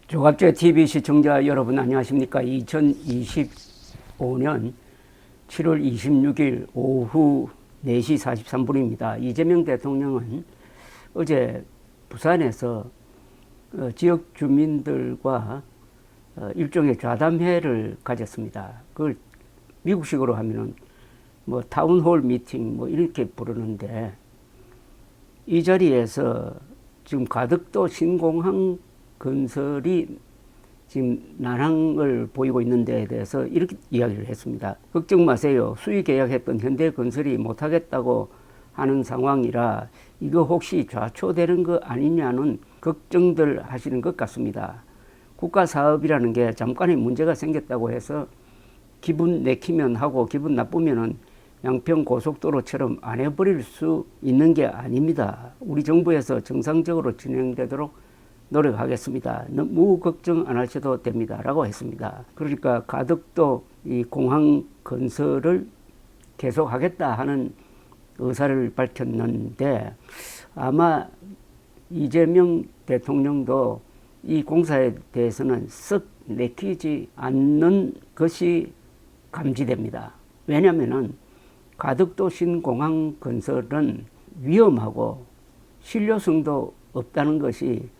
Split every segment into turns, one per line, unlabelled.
조갑제 TV 시청자 여러분 안녕하십니까? 2025년 7월 26일 오후 4시 43분입니다. 이재명 대통령은 어제 부산에서 지역 주민들과 일종의 좌담회를 가졌습니다. 그걸 미국식으로 하면은 뭐 타운홀 미팅 뭐 이렇게 부르는데, 이 자리에서 지금 가덕도 신공항 건설이 지금 난항을 보이고 있는 데에 대해서 이렇게 이야기를 했습니다. 걱정 마세요. 수의 계약했던 현대건설이 못하겠다고 하는 상황이라 이거 혹시 좌초되는 거 아니냐는 걱정들 하시는 것 같습니다. 국가 사업이라는 게 잠깐의 문제가 생겼다고 해서 기분 내키면 하고 기분 나쁘면은 양평 고속도로처럼 안 해버릴 수 있는 게 아닙니다. 우리 정부에서 정상적으로 진행되도록 노력하겠습니다. 너무 걱정 안 하셔도 됩니다. 라고 했습니다. 그러니까 가덕도 이 공항 건설을 계속하겠다 하는 의사를 밝혔는데, 아마 이재명 대통령도 이 공사에 대해서는 썩 내키지 않는 것이 감지됩니다. 왜냐하면 가덕도 신공항 건설은 위험하고 신뢰성도 없다는 것이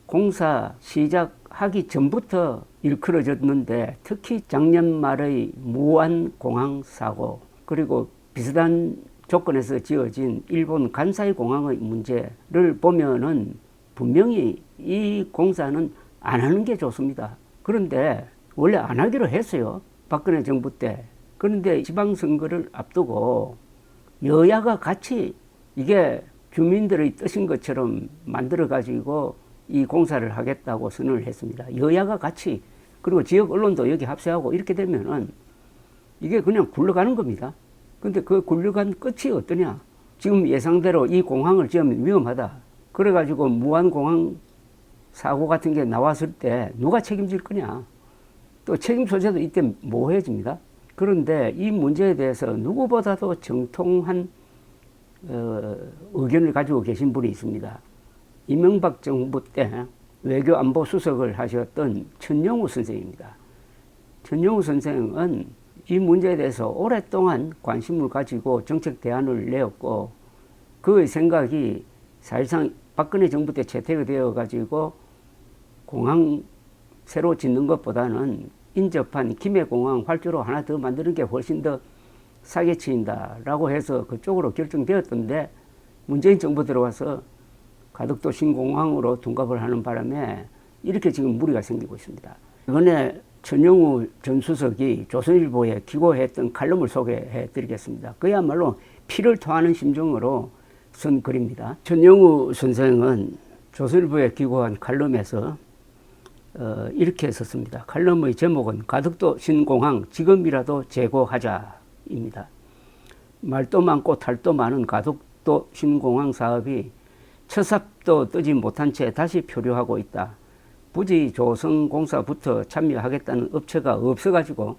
공사 시작하기 전부터 일컬어졌는데, 특히 작년 말의 무안공항 사고, 그리고 비슷한 조건에서 지어진 일본 간사이 공항의 문제를 보면은 분명히 이 공사는 안 하는 게 좋습니다. 그런데 원래 안 하기로 했어요. 박근혜 정부 때. 그런데 지방선거를 앞두고 여야가 같이 이게 주민들의 뜻인 것처럼 만들어가지고 이 공사를 하겠다고 선언을 했습니다. 여야가 같이, 그리고 지역 언론도 여기 합세하고 이렇게 되면은 이게 그냥 굴러가는 겁니다. 근데 그 굴러간 끝이 어떠냐? 지금 예상대로 이 공항을 지으면 위험하다. 그래가지고 무안공항 사고 같은 게 나왔을 때 누가 책임질 거냐? 또 책임 소재도 이때 모호해집니다. 그런데 이 문제에 대해서 누구보다도 정통한 의견을 가지고 계신 분이 있습니다. 이명박 정부 때 외교안보수석을 하셨던 천영우 선생입니다. 천영우 선생은 이 문제에 대해서 오랫동안 관심을 가지고 정책 대안을 내었고, 그의 생각이 사실상 박근혜 정부 때 채택이 되어가지고 공항 새로 짓는 것보다는 인접한 김해공항 활주로 하나 더 만드는 게 훨씬 더 사기에 치인다라고 해서 그쪽으로 결정되었던데, 문재인 정부 들어와서 가덕도 신공항으로 둔갑을 하는 바람에 이렇게 지금 무리가 생기고 있습니다. 이번에 천영우 전 수석이 조선일보에 기고했던 칼럼을 소개해 드리겠습니다. 그야말로 피를 토하는 심정으로 쓴 글입니다. 천영우 선생은 조선일보에 기고한 칼럼에서 이렇게 썼습니다. 칼럼의 제목은 가덕도 신공항 지금이라도 재고하자입니다. 말도 많고 탈도 많은 가덕도 신공항 사업이 첫삽도 뜨지 못한 채 다시 표류하고 있다. 부지 조성공사부터 참여하겠다는 업체가 없어가지고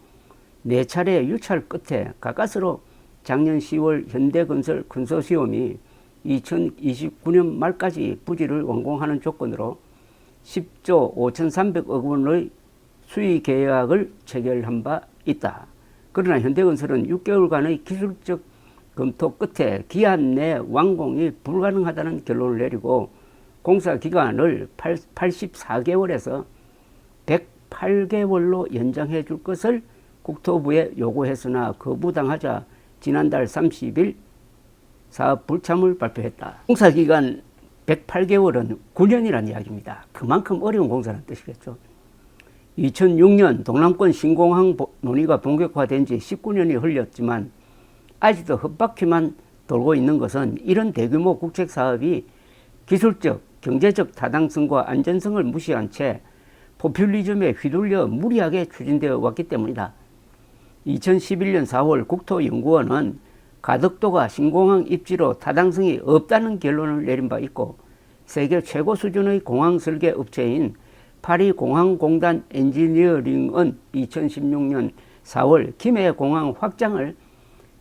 4차례 유찰 끝에 가까스로 작년 10월 현대건설 컨소시엄이 2029년 말까지 부지를 완공하는 조건으로 10조 5,300억 원의 수의 계약을 체결한 바 있다. 그러나 현대건설은 6개월간의 기술적 검토 끝에 기한 내 완공이 불가능하다는 결론을 내리고 공사 기간을 84개월에서 108개월로 연장해 줄 것을 국토부에 요구했으나 거부당하자 지난달 30일 사업 불참을 발표했다. 공사 기간 108개월은 9년이라는 이야기입니다. 그만큼 어려운 공사라는 뜻이겠죠. 2006년 동남권 신공항 논의가 본격화된 지 19년이 흘렸지만 아직도 헛바퀴만 돌고 있는 것은 이런 대규모 국책 사업이 기술적, 경제적 타당성과 안전성을 무시한 채 포퓰리즘에 휘둘려 무리하게 추진되어 왔기 때문이다. 2011년 4월 국토연구원은 가덕도가 신공항 입지로 타당성이 없다는 결론을 내린 바 있고, 세계 최고 수준의 공항 설계 업체인 파리공항공단 엔지니어링은 2016년 4월 김해공항 확장을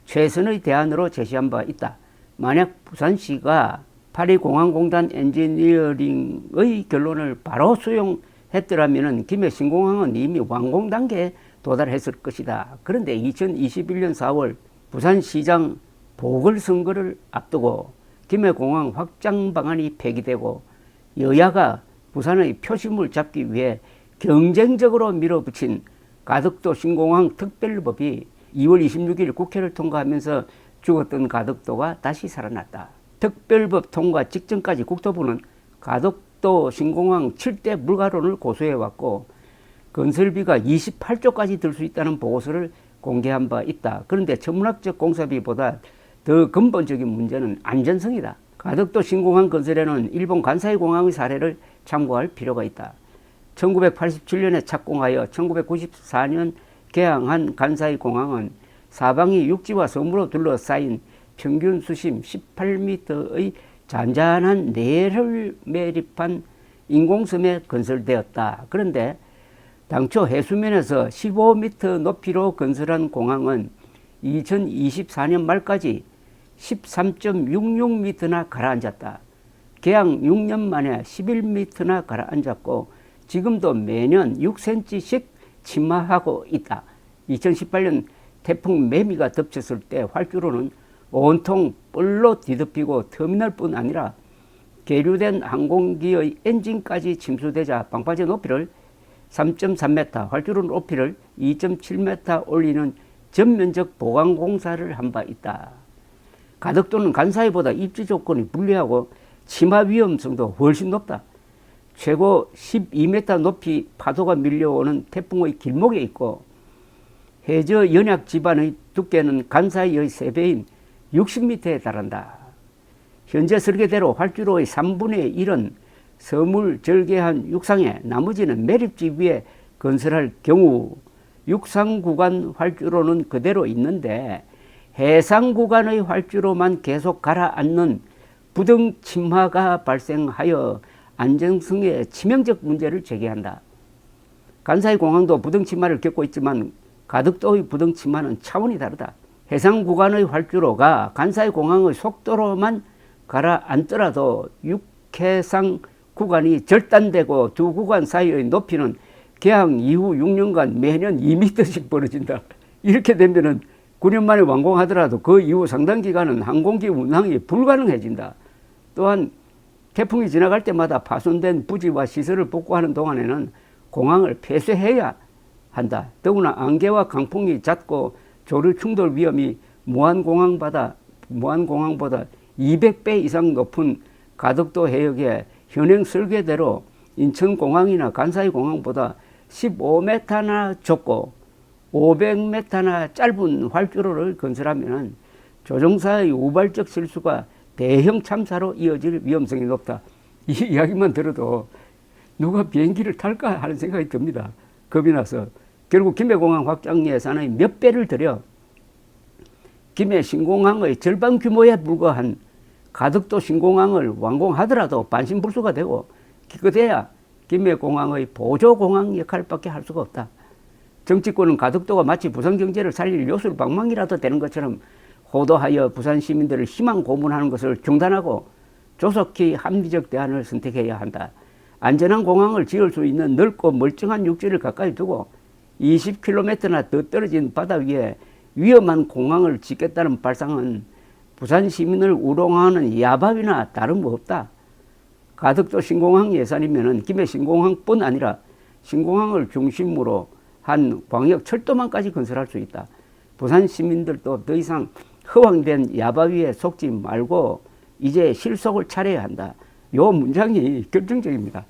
최선의 대안으로 제시한 바 있다. 만약 부산시가 파리공항공단 엔지니어링의 결론을 바로 수용 했더라면 김해 신공항은 이미 완공 단계에 도달했을 것이다. 그런데 2021년 4월 부산시장 보궐선거를 앞두고 김해공항 확장 방안이 폐기되고 여야가 부산의 표심을 잡기 위해 경쟁적으로 밀어붙인 가덕도 신공항 특별법이 2월 26일 국회를 통과하면서 죽었던 가덕도가 다시 살아났다. 특별법 통과 직전까지 국토부는 가덕도 신공항 7대 불가론을 고소해왔고 건설비가 28조까지 들 수 있다는 보고서를 공개한 바 있다. 그런데 천문학적 공사비보다 더 근본적인 문제는 안전성이다. 가덕도 신공항 건설에는 일본 간사이 공항의 사례를 참고할 필요가 있다. 1987년에 착공하여 1994년 개항한 간사이 공항은 사방이 육지와 섬으로 둘러싸인 평균 수심 18m의 잔잔한 내를 매립한 인공섬에 건설되었다. 그런데 당초 해수면에서 15m 높이로 건설한 공항은 2024년 말까지 13.66m나 가라앉았다. 개항 6년 만에 11m나 가라앉았고 지금도 매년 6cm씩 침하하고 있다. 2018년 태풍 매미가 덮쳤을 때 활주로는 온통 뿔로 뒤덮이고 터미널뿐 아니라 계류된 항공기의 엔진까지 침수되자 방파제 높이를 3.3m, 활주로 높이를 2.7m 올리는 전면적 보강 공사를 한 바 있다. 가덕도는 간사이보다 입지 조건이 불리하고 침하 위험성도 훨씬 높다. 최고 12m 높이 파도가 밀려오는 태풍의 길목에 있고 해저 연약 지반의 두께는 간사이의 3배인 60m에 달한다. 현재 설계대로 활주로의 3분의 1은 서물 절개한 육상에 나머지는 매립지 위에 건설할 경우 육상 구간 활주로는 그대로 있는데 해상 구간의 활주로만 계속 가라앉는 부등 침하가 발생하여 안정성에 치명적 문제를 제기한다. 간사이 공항도 부등 침하를 겪고 있지만 가덕도의 부등 침하는 차원이 다르다. 해상 구간의 활주로가 간사이 공항의 속도로만 가라앉더라도 육해상 구간이 절단되고 두 구간 사이의 높이는 개항 이후 6년간 매년 2m씩 벌어진다. 이렇게 되면은 9년 만에 완공하더라도 그 이후 상당 기간은 항공기 운항이 불가능해진다. 또한 태풍이 지나갈 때마다 파손된 부지와 시설을 복구하는 동안에는 공항을 폐쇄해야 한다. 더구나 안개와 강풍이 잦고 조류 충돌 위험이 무안공항보다 200배 이상 높은 가덕도 해역에 현행 설계대로 인천공항이나 간사이공항보다 15m나 좁고 500m나 짧은 활주로를 건설하면 조종사의 우발적 실수가 대형 참사로 이어질 위험성이 높다. 이 이야기만 들어도 누가 비행기를 탈까 하는 생각이 듭니다. 겁이 나서. 결국 김해공항 확장 예산의 몇 배를 들여 김해 신공항의 절반 규모에 불과한 가덕도 신공항을 완공하더라도 반신불수가 되고 기껏해야 김해공항의 보조공항 역할밖에 할 수가 없다. 정치권은 가덕도가 마치 부산 경제를 살릴 요술 방망이라도 되는 것처럼 호도하여 부산 시민들을 희망 고문하는 것을 중단하고 조속히 합리적 대안을 선택해야 한다. 안전한 공항을 지을 수 있는 넓고 멀쩡한 육지를 가까이 두고 20km나 더 떨어진 바다 위에 위험한 공항을 짓겠다는 발상은 부산 시민을 우롱하는 야박이나 다름없다. 가덕도 신공항 예산이면 김해 신공항뿐 아니라 신공항을 중심으로 한 광역 철도망까지 건설할 수 있다. 부산 시민들도 더 이상 허황된 야바위에 속지 말고 이제 실속을 차려야 한다. 요 문장이 결정적입니다.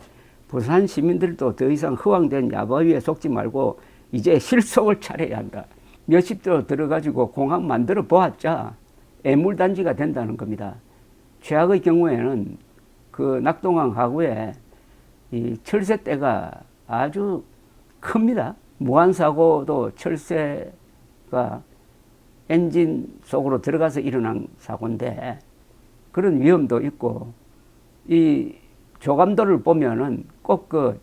부산 시민들도 더 이상 허황된 야바위에 속지 말고 이제 실속을 차려야 한다. 몇십 도 들어가지고 공항 만들어 보았자 애물단지가 된다는 겁니다. 최악의 경우에는 그 낙동강 하구에 이 철새떼가 아주 큽니다. 무한사고도 철새가 엔진 속으로 들어가서 일어난 사고인데 그런 위험도 있고 이 조감도를 보면은 꼭 그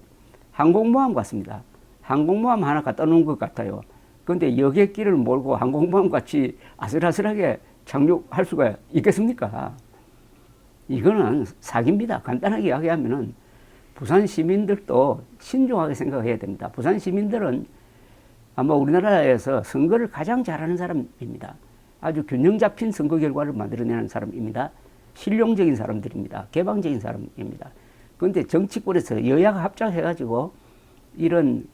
항공모함 같습니다. 항공모함 하나 갖다 놓은 것 같아요. 그런데 여객기를 몰고 항공모함 같이 아슬아슬하게 착륙할 수가 있겠습니까? 이거는 사기입니다. 간단하게 이야기하면은 부산 시민들도 신중하게 생각해야 됩니다. 부산 시민들은 아마 우리나라에서 선거를 가장 잘하는 사람입니다. 아주 균형 잡힌 선거 결과를 만들어내는 사람입니다. 실용적인 사람들입니다. 개방적인 사람입니다. 그런데 정치권에서 여야가 합작해가지고 이런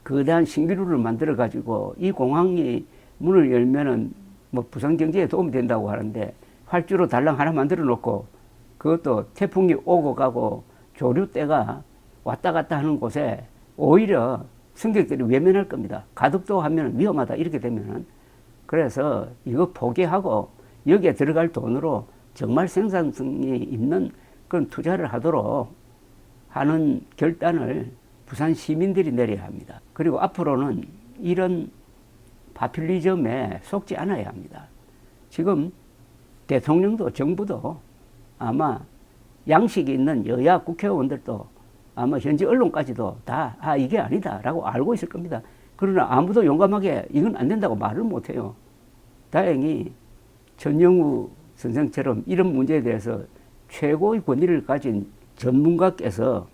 거대한 신기루를 만들어가지고 이 공항이 문을 열면은 뭐 부산 경제에 도움이 된다고 하는데 활주로 달랑 하나 만들어 놓고 그것도 태풍이 오고 가고 조류대가 왔다 갔다 하는 곳에 오히려 승객들이 외면할 겁니다. 가덕도 하면 위험하다 이렇게 되면은. 그래서 이거 포기하고 여기에 들어갈 돈으로 정말 생산성이 있는 그런 투자를 하도록 하는 결단을 부산 시민들이 내려야 합니다. 그리고 앞으로는 이런 파퓰리즘에 속지 않아야 합니다. 지금 대통령도 정부도 아마 양식이 있는 여야 국회의원들도 아마 현지 언론까지도 다 이게 아니다라고 알고 있을 겁니다. 그러나 아무도 용감하게 이건 안 된다고 말을 못해요. 다행히 전영우 선생처럼 이런 문제에 대해서 최고의 권위를 가진 전문가께서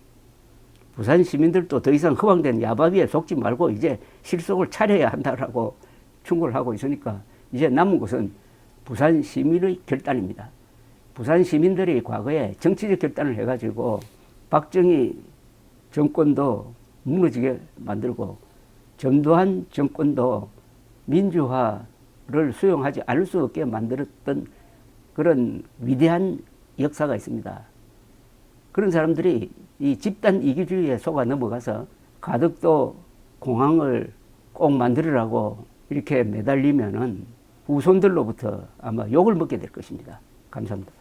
부산 시민들도 더 이상 허황된 야바위에 속지 말고 이제 실속을 차려야 한다라고 충고를 하고 있으니까 이제 남은 것은 부산 시민의 결단입니다. 부산 시민들이 과거에 정치적 결단을 해가지고 박정희 정권도 무너지게 만들고 전두환 정권도 민주화를 수용하지 않을 수 없게 만들었던 그런 위대한 역사가 있습니다. 그런 사람들이 이 집단 이기주의에 속아 넘어가서 가덕도 공항을 꼭 만들으라고 이렇게 매달리면은 후손들로부터 아마 욕을 먹게 될 것입니다. 감사합니다.